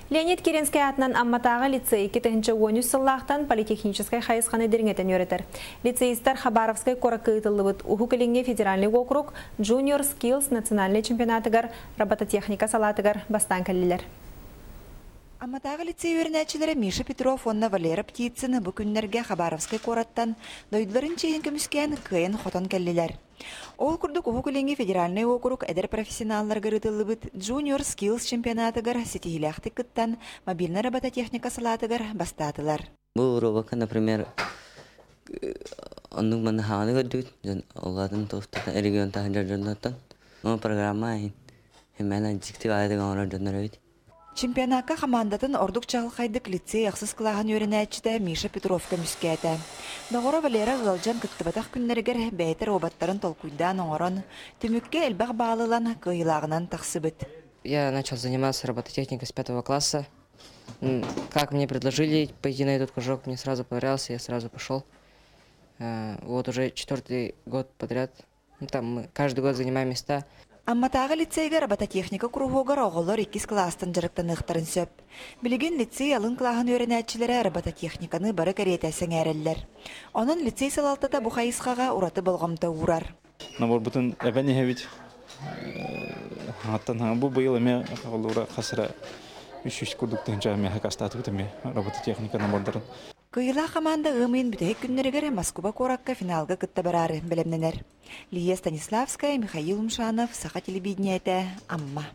Леонид Керенский атынан амматағы лицей 2-13 сыллақтан политехнической хайысқаны деріңетін өретір. Лицеистар Хабаровской коракытылыбыт уху кілінге федеральный округ Junior Skills национальный чемпионатыгар робототехника салатыгар бастан кәлілер. Амматағы лицей өрінәтшілері Миша Петров, онна Валера Птицыны бұл күннерге Хабаровской кораттан дойдыларын чейін көміскен күйен хотан кәлілер. Ол күрдік уху кілінге федеральный округ әдір профессионаллар ғырытылыбыт Junior Skills чемпионатыгар сетихиляхты кыттан мобильный робототехника салатыгар бастатылар. Бұл робока, например, онның маны хағаны көрдік, олардың тоқтықтан регион тағын жаржандаттан. Ол программа айын, хеммен антиктив айдың оңырар жондар өйді. Чемпионатка командатын ордук чағылқайдық лицей ақсыз қылағын өрінәтшіде Миша Петров көміскеті. Доғыры Валера ғылжан күттібатақ күннергер бәйтер обаттарын толкуйдан оңырын, түмікке әлбәқ бағылылан қиылағынан тақсыбыт. Я начал заниматься робототехникой с 5 класса. Как мне предложили пойти на этот кружок, мне сразу понравился, я сразу пошел. Вот уже 4-й год подряд. Там мы каждый год занимаем места. Амматағы лицейге робототехника кругогар оғылар 2 кластан жарықтан ұқтарын сөп. Білеген лицей алын қылағын өрінәтшілері робототехниканы бары кәретәсің әрелілер. Оның лицей салалтата бұ қайысқаға ұраты болғамта ұрар. Набор бұтын әбәне әвет. Аттан бұл бұйыл әме қолуыра қасыра 3-3 күрдіктің жағы қастаты күтіме робототехника набордарын. Кыйла команда ымын бүтек күннерігер Москва коракка финалга кытта барары білімненер. Лия Станиславская, Михаил Умшанов, Саха телевидениеті, Амма.